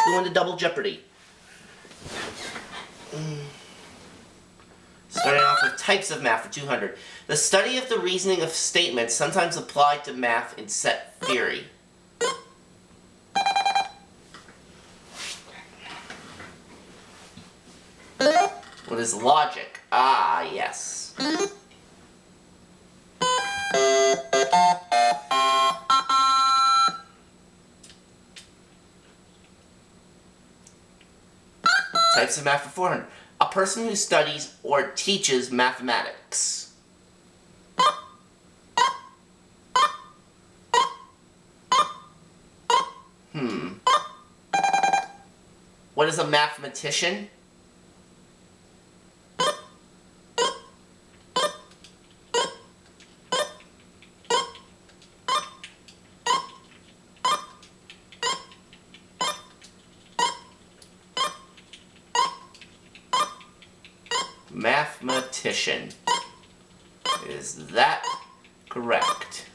to go into Double Jeopardy. Starting off with types of math for 200. The study of the reasoning of statements sometimes applied to math in set theory. What is logic? Ah, yes. Types of math for 400. A person who studies or teaches mathematics. What is a mathematician? Mathematician. Is that correct?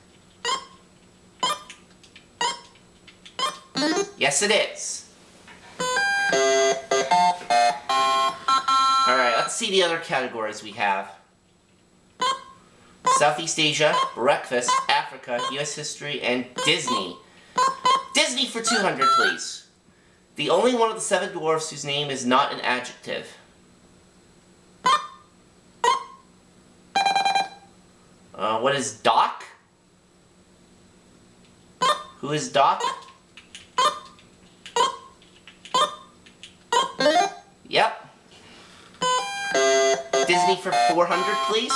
Yes, it is. Alright, let's see the other categories we have. Southeast Asia, breakfast, Africa, US history, and Disney. Disney for 200, please. The only one of the 7 dwarfs whose name is not an adjective. What is Doc? Who is Doc? Yep. Disney for 400, please.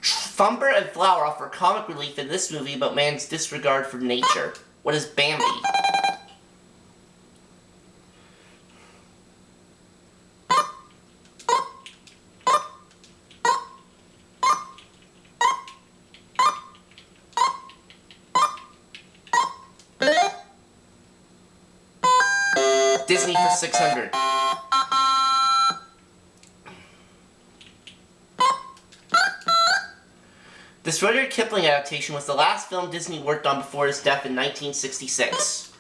Thumper and Flower offer comic relief in this movie about man's disregard for nature. What is Bambi? Disney for 600. This Rudyard Kipling adaptation was the last film Disney worked on before his death in 1966.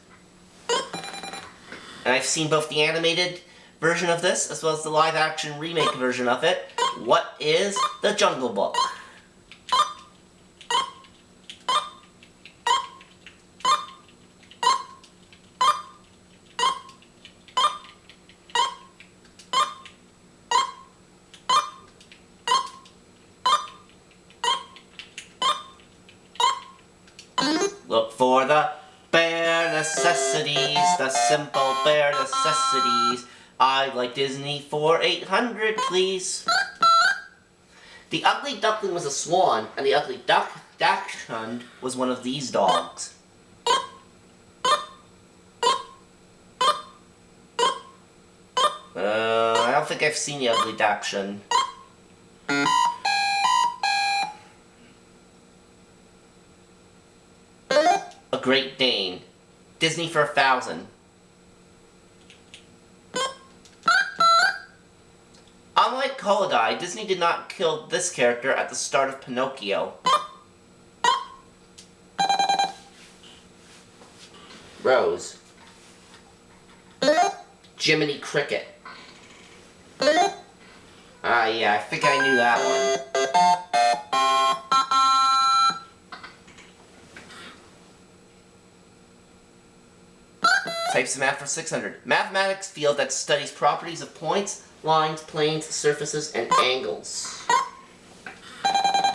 And I've seen both the animated version of this as well as the live-action remake version of it. What is The Jungle Book? Look for the bare necessities, the simple bare necessities. I'd like Disney for 800, please. The Ugly Duckling was a swan, and the Ugly Dachshund was one of these dogs. I don't think I've seen the Ugly Dachshund. A Great Dane. Disney for 1,000. Unlike Holiday, Disney did not kill this character at the start of Pinocchio. Rose. Jiminy Cricket. Ah, yeah, I think I knew that one. Types of math for 600. Mathematics field that studies properties of points, lines, planes, surfaces, and angles.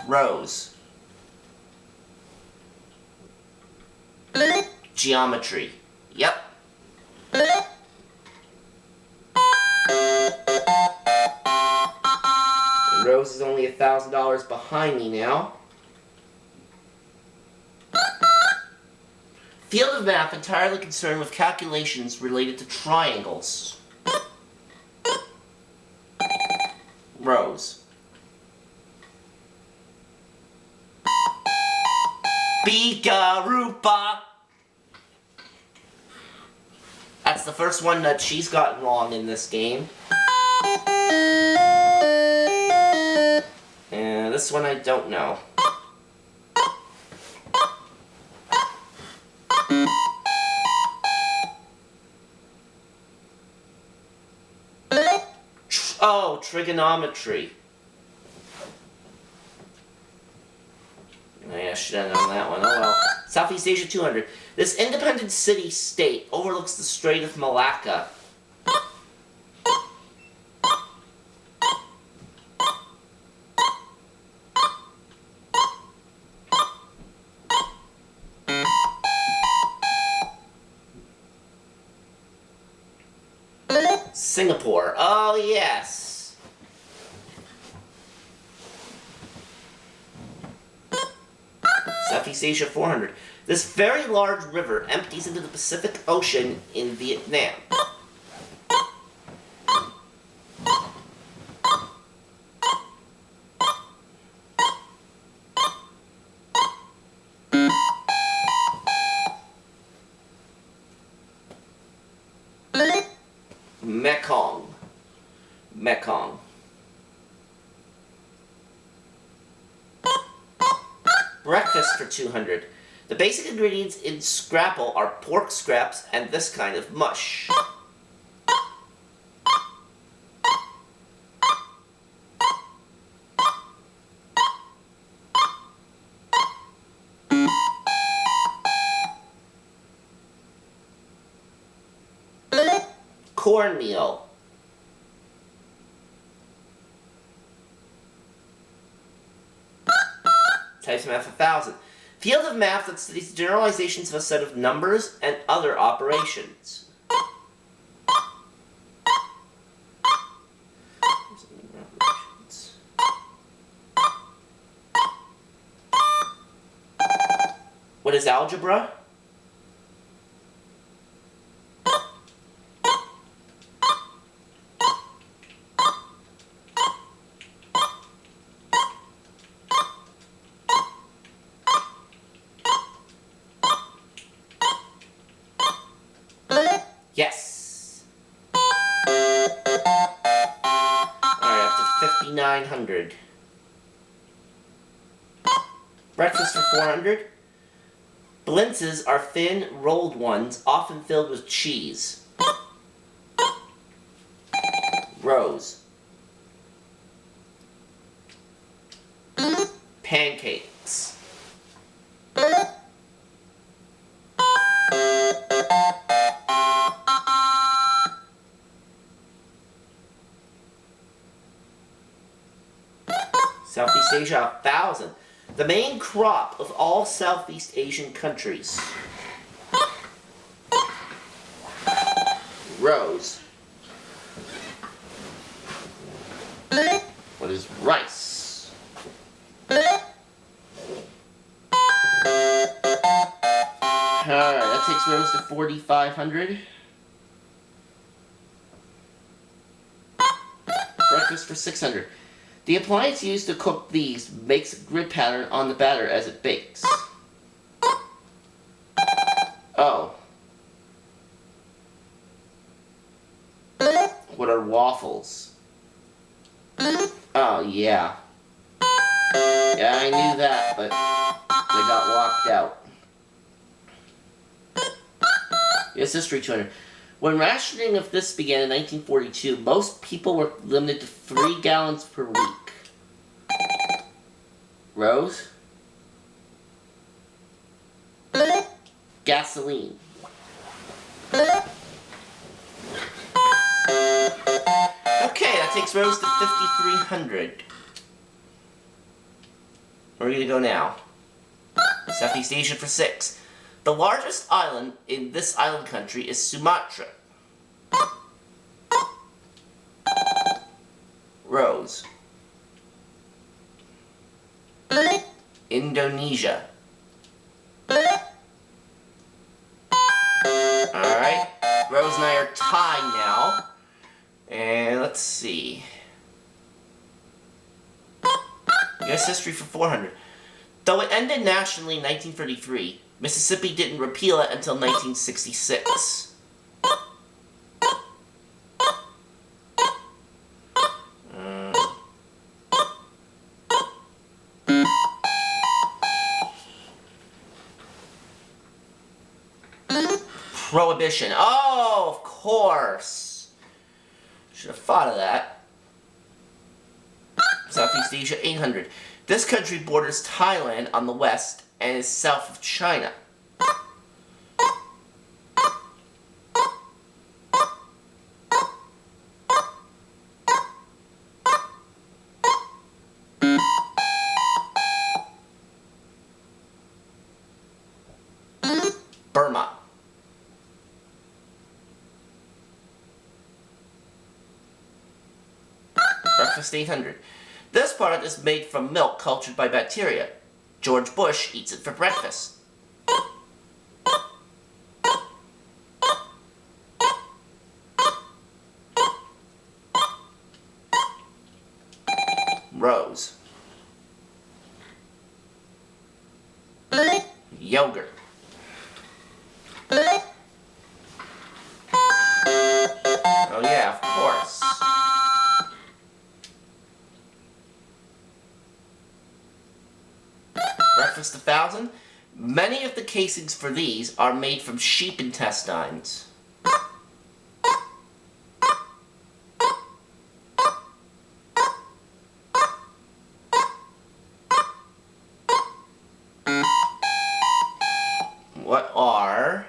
Rose. Geometry. Yep. And Rose is only $1,000 behind me now. Field of math entirely concerned with calculations related to triangles. Rose. Begarupa. That's the first one that she's gotten wrong in this game. And this one I don't know. Oh, trigonometry. I should have known that one. Oh well. Southeast Asia 200. This independent city-state overlooks the Strait of Malacca. Singapore. Oh, yes. Southeast Asia 400. This very large river empties into the Pacific Ocean in Vietnam. Mekong. Mekong. Breakfast for 200. The basic ingredients in scrapple are pork scraps and this kind of mush. Cornmeal. Types of math 1000. Field of math that studies generalizations of a set of numbers and other operations. What is algebra? Yes. Alright, up to 5,900. Breakfast for 400. Blintzes are thin, rolled ones, often filled with cheese. Rose. Pancakes. Southeast Asia 1000. The main crop of all Southeast Asian countries. Rose. What is rice? Alright, that takes Rose to 4,500. Breakfast for 600. The appliance used to cook these makes a grid pattern on the batter as it bakes. Oh. What are waffles? Oh, yeah. Yeah, I knew that, but they got locked out. Yes, history 200. When rationing of this began in 1942, most people were limited to 3 gallons per week. Rose? Gasoline. Okay, that takes Rose to 5,300. Where are we going to go now? Southeast Asia for 6. The largest island in this island country is Sumatra. Rose. Indonesia. Alright, Rose and I are tied now. And let's see. U.S. history for 400. Though it ended nationally in 1933, Mississippi didn't repeal it until 1966. Prohibition. Oh, of course. Should have thought of that. Southeast Asia, 800. This country borders Thailand on the west and is south of China. Burma. Breakfast 800. This product is made from milk cultured by bacteria. George Bush eats it for breakfast. Rose. Yogurt. Oh yeah, of course. Breakfast 1000. Many of the casings for these are made from sheep intestines. What are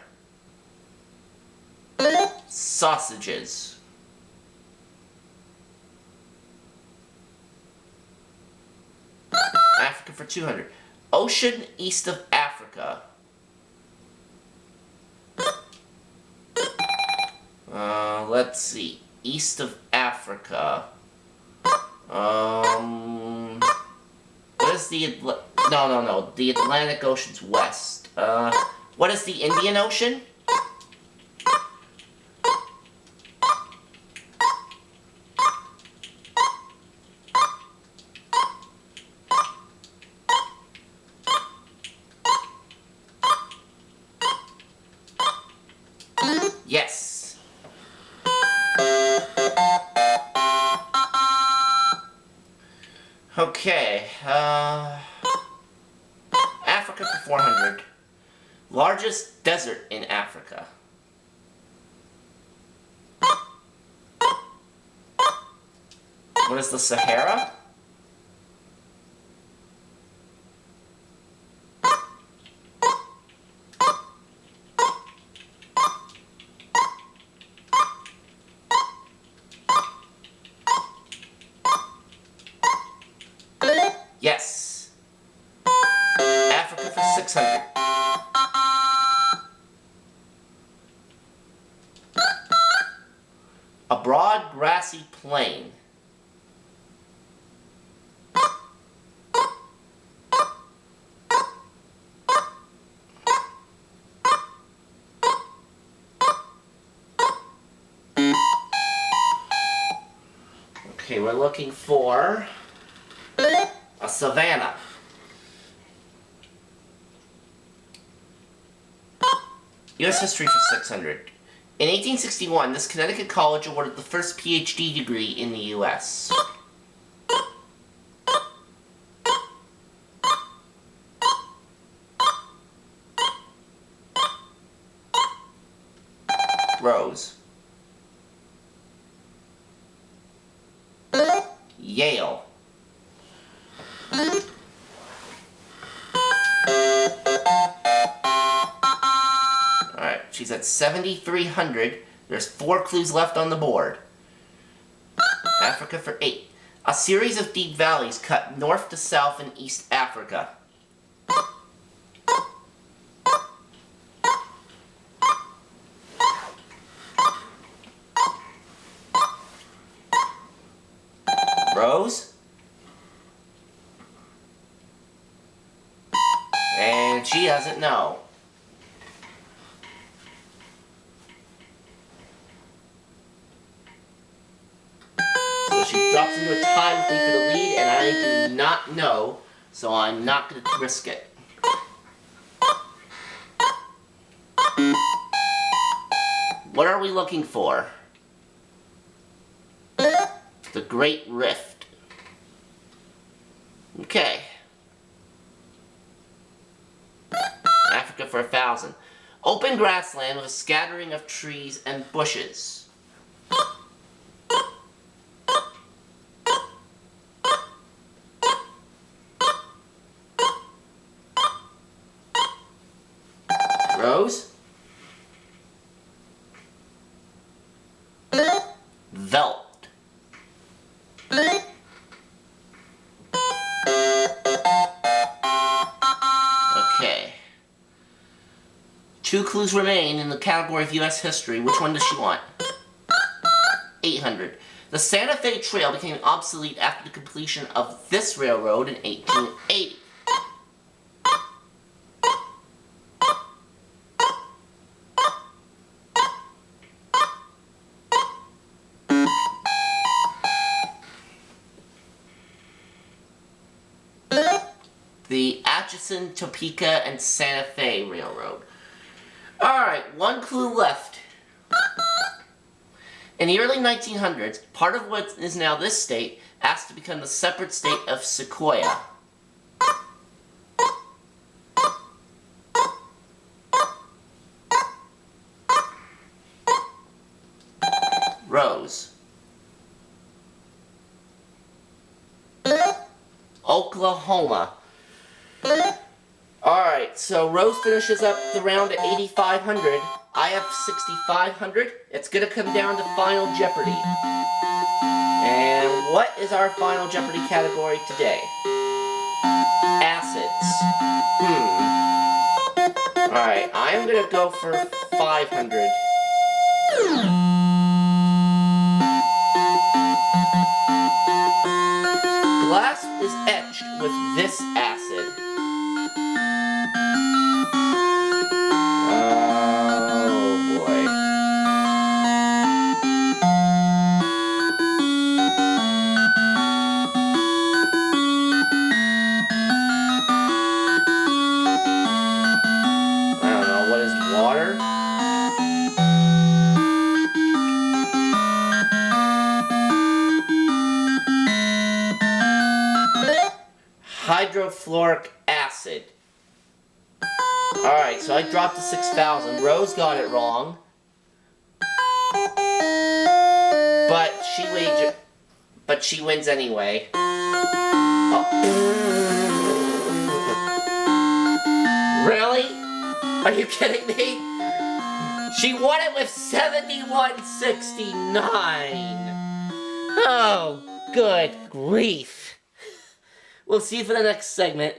sausages? Africa for 200. Ocean east of Africa. Let's see. East of Africa. What is the no. The Atlantic Ocean's west. What is the Indian Ocean? Yes. Okay. Africa for 400. Largest desert in Africa. What is the Sahara? Yes. Africa for 600. A broad grassy plain. Okay, we're looking for a savanna. U.S. history for 600. In 1861, this Connecticut college awarded the first PhD degree in the U.S. Rose. Yale. Alright, she's at 7,300. There's 4 clues left on the board. Africa for 8. A series of deep valleys cut north to south in East Africa. Rose? And she doesn't know. So she drops into a tie with me for the lead, and I do not know, so I'm not going to risk it. What are we looking for? The Great Rift. Okay. Africa for 1,000. Open grassland with a scattering of trees and bushes. Rose? Velt. Okay. 2 clues remain in the category of U.S. history. Which one does she want? 800. The Santa Fe Trail became obsolete after the completion of this railroad in 1880. The Atchison, Topeka, and Santa Fe Railroad. Alright, 1 clue left. In the early 1900s, part of what is now this state asked to become the separate state of Sequoia. Rose. Oklahoma. Alright, so Rose finishes up the round at 8,500. I have 6,500. It's gonna come down to Final Jeopardy. And what is our Final Jeopardy category today? Acids. Alright, I am gonna go for 500. Glass is etched with this acid. Oh boy. I don't know, what is water? Hydrofluoric acid. Alright, so I dropped to 6,000. Rose got it wrong. But she wins anyway. Oh. Really? Are you kidding me? She won it with 71.69. Oh, good grief. We'll see you for the next segment.